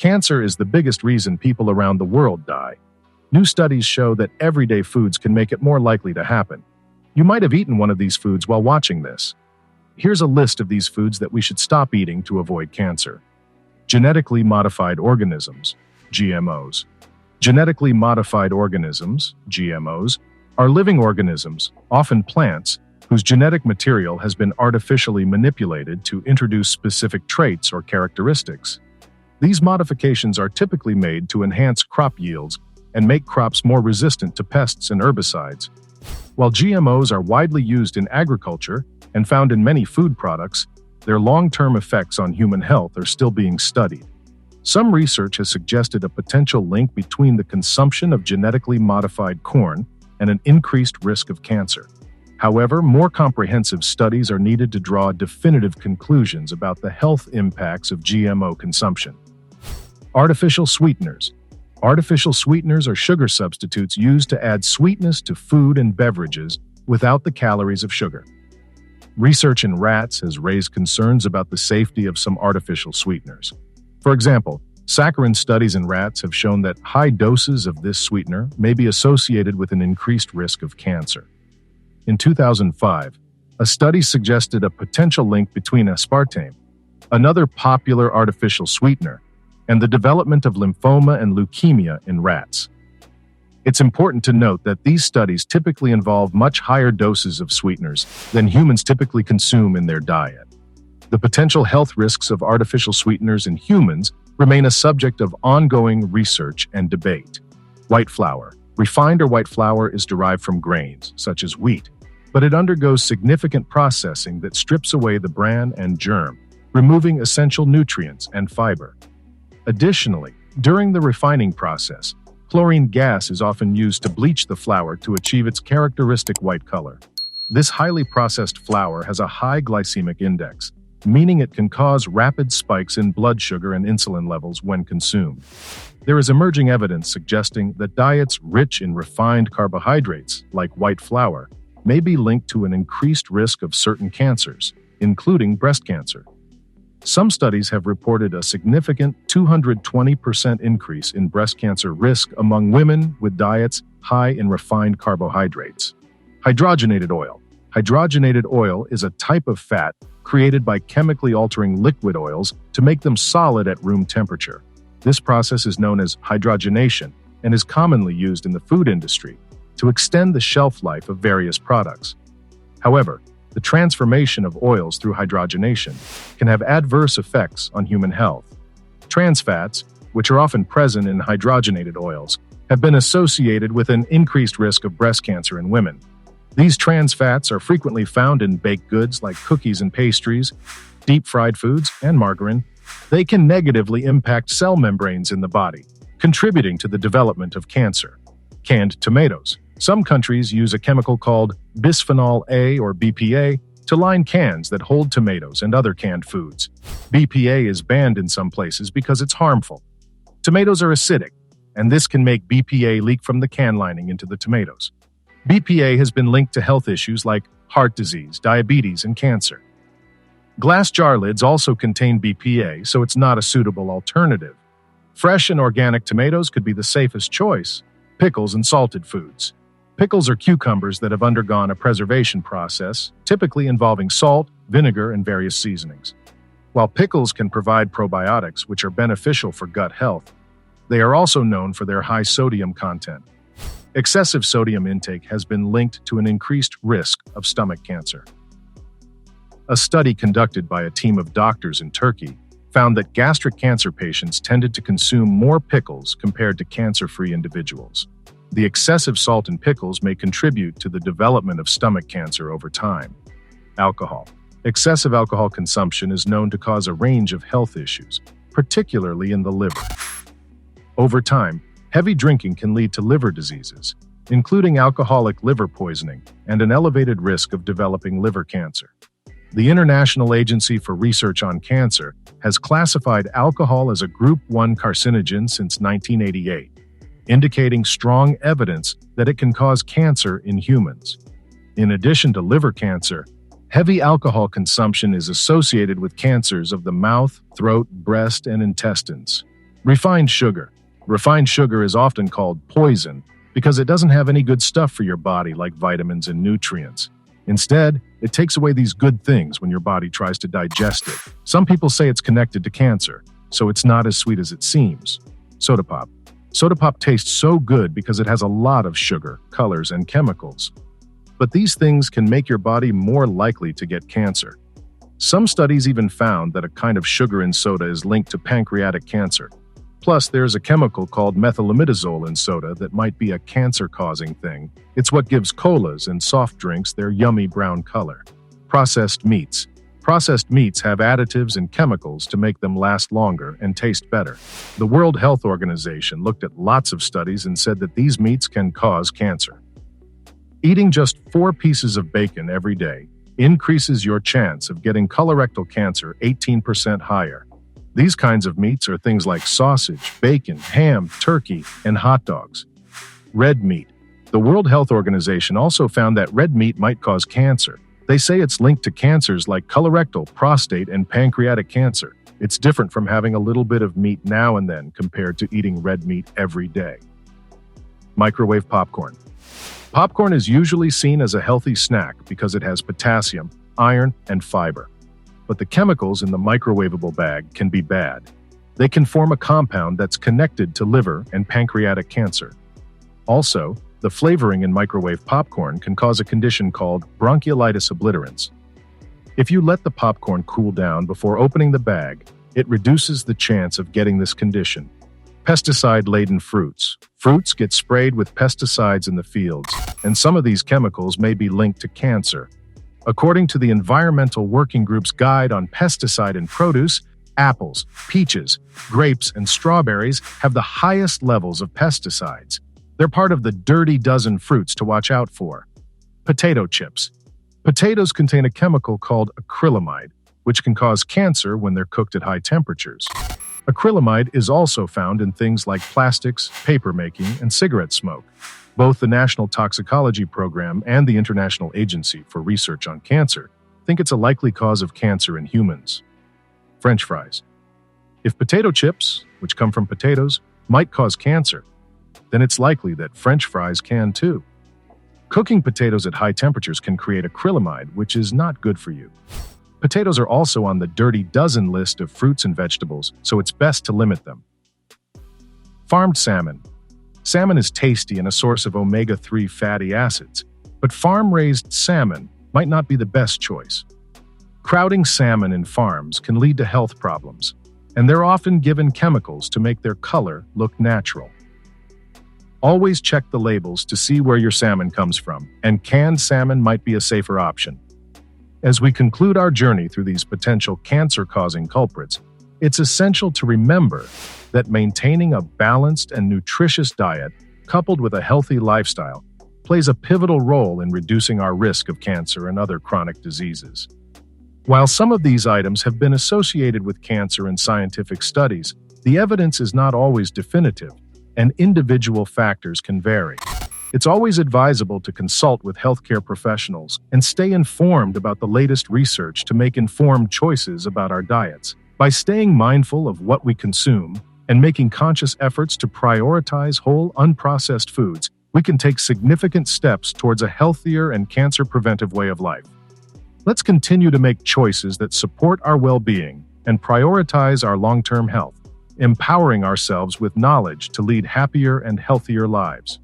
Cancer is the biggest reason people around the world die. New studies show that everyday foods can make it more likely to happen. You might have eaten one of these foods while watching this. Here's a list of these foods that we should stop eating to avoid cancer. Genetically modified organisms, GMOs. Genetically modified organisms, GMOs, are living organisms, often plants, whose genetic material has been artificially manipulated to introduce specific traits or characteristics. These modifications are typically made to enhance crop yields and make crops more resistant to pests and herbicides. While GMOs are widely used in agriculture and found in many food products, their long-term effects on human health are still being studied. Some research has suggested a potential link between the consumption of genetically modified corn and an increased risk of cancer. However, more comprehensive studies are needed to draw definitive conclusions about the health impacts of GMO consumption. Artificial sweeteners. Artificial sweeteners are sugar substitutes used to add sweetness to food and beverages without the calories of sugar. Research in rats has raised concerns about the safety of some artificial sweeteners. For example, saccharin studies in rats have shown that high doses of this sweetener may be associated with an increased risk of cancer. In 2005, a study suggested a potential link between aspartame, another popular artificial sweetener, and the development of lymphoma and leukemia in rats. It's important to note that these studies typically involve much higher doses of sweeteners than humans typically consume in their diet. The potential health risks of artificial sweeteners in humans remain a subject of ongoing research and debate. White flour. Refined or white flour is derived from grains, such as wheat, but it undergoes significant processing that strips away the bran and germ, removing essential nutrients and fiber. Additionally, during the refining process, chlorine gas is often used to bleach the flour to achieve its characteristic white color. This highly processed flour has a high glycemic index, meaning it can cause rapid spikes in blood sugar and insulin levels when consumed. There is emerging evidence suggesting that diets rich in refined carbohydrates, like white flour, may be linked to an increased risk of certain cancers, including breast cancer. Some studies have reported a significant 220% increase in breast cancer risk among women with diets high in refined carbohydrates. Hydrogenated oil. Hydrogenated oil is a type of fat created by chemically altering liquid oils to make them solid at room temperature. This process is known as hydrogenation and is commonly used in the food industry to extend the shelf life of various products. However, the transformation of oils through hydrogenation can have adverse effects on human health. Trans fats, which are often present in hydrogenated oils, have been associated with an increased risk of breast cancer in women. These trans fats are frequently found in baked goods like cookies and pastries, deep-fried foods, and margarine. They can negatively impact cell membranes in the body, contributing to the development of cancer. Canned tomatoes. Some countries use a chemical called bisphenol A or BPA to line cans that hold tomatoes and other canned foods. BPA is banned in some places because it's harmful. Tomatoes are acidic, and this can make BPA leak from the can lining into the tomatoes. BPA has been linked to health issues like heart disease, diabetes, and cancer. Glass jar lids also contain BPA, so it's not a suitable alternative. Fresh and organic tomatoes could be the safest choice. Pickles and salted foods. Pickles are cucumbers that have undergone a preservation process, typically involving salt, vinegar, and various seasonings. While pickles can provide probiotics, which are beneficial for gut health, they are also known for their high sodium content. Excessive sodium intake has been linked to an increased risk of stomach cancer. A study conducted by a team of doctors in Turkey found that gastric cancer patients tended to consume more pickles compared to cancer-free individuals. The excessive salt in pickles may contribute to the development of stomach cancer over time. Alcohol. Excessive alcohol consumption is known to cause a range of health issues, particularly in the liver. Over time, heavy drinking can lead to liver diseases, including alcoholic liver poisoning and an elevated risk of developing liver cancer. The International Agency for Research on Cancer has classified alcohol as a Group 1 carcinogen since 1988, indicating strong evidence that it can cause cancer in humans. In addition to liver cancer, heavy alcohol consumption is associated with cancers of the mouth, throat, breast, and intestines. Refined sugar. Refined sugar is often called poison because it doesn't have any good stuff for your body like vitamins and nutrients. Instead, it takes away these good things when your body tries to digest it. Some people say it's connected to cancer, so it's not as sweet as it seems. Soda pop. Soda pop tastes so good because it has a lot of sugar, colors, and chemicals. But these things can make your body more likely to get cancer. Some studies even found that a kind of sugar in soda is linked to pancreatic cancer. Plus, there's a chemical called methylamidazole in soda that might be a cancer-causing thing. It's what gives colas and soft drinks their yummy brown color. Processed meats. Processed meats have additives and chemicals to make them last longer and taste better. The World Health Organization looked at lots of studies and said that these meats can cause cancer. Eating just 4 pieces of bacon every day increases your chance of getting colorectal cancer 18% higher. These kinds of meats are things like sausage, bacon, ham, turkey, and hot dogs. Red meat. The World Health Organization also found that red meat might cause cancer. They say it's linked to cancers like colorectal, prostate, and pancreatic cancer. It's different from having a little bit of meat now and then compared to eating red meat every day. Microwave popcorn. Popcorn is usually seen as a healthy snack because it has potassium, iron, and fiber. But the chemicals in the microwavable bag can be bad. They can form a compound that's connected to liver and pancreatic cancer. Also, the flavoring in microwave popcorn can cause a condition called bronchiolitis obliterans. If you let the popcorn cool down before opening the bag, it reduces the chance of getting this condition. Pesticide-laden fruits. Fruits get sprayed with pesticides in the fields, and some of these chemicals may be linked to cancer. According to the Environmental Working Group's Guide on Pesticide in Produce, apples, peaches, grapes, and strawberries have the highest levels of pesticides. They're part of the dirty dozen fruits to watch out for. Potato chips. Potatoes contain a chemical called acrylamide, which can cause cancer when they're cooked at high temperatures. Acrylamide is also found in things like plastics, paper making, and cigarette smoke. Both the National Toxicology Program and the International Agency for Research on Cancer think it's a likely cause of cancer in humans. French fries. If potato chips, which come from potatoes, might cause cancer, then it's likely that French fries can too. Cooking potatoes at high temperatures can create acrylamide, which is not good for you. Potatoes are also on the dirty dozen list of fruits and vegetables, so it's best to limit them. Farmed salmon. Salmon is tasty and a source of omega-3 fatty acids, but farm-raised salmon might not be the best choice. Crowding salmon in farms can lead to health problems, and they're often given chemicals to make their color look natural. Always check the labels to see where your salmon comes from, and canned salmon might be a safer option. As we conclude our journey through these potential cancer-causing culprits, it's essential to remember that maintaining a balanced and nutritious diet, coupled with a healthy lifestyle, plays a pivotal role in reducing our risk of cancer and other chronic diseases. While some of these items have been associated with cancer in scientific studies, the evidence is not always definitive, and individual factors can vary. It's always advisable to consult with healthcare professionals and stay informed about the latest research to make informed choices about our diets. By staying mindful of what we consume and making conscious efforts to prioritize whole, unprocessed foods, we can take significant steps towards a healthier and cancer-preventive way of life. Let's continue to make choices that support our well-being and prioritize our long-term health, empowering ourselves with knowledge to lead happier and healthier lives.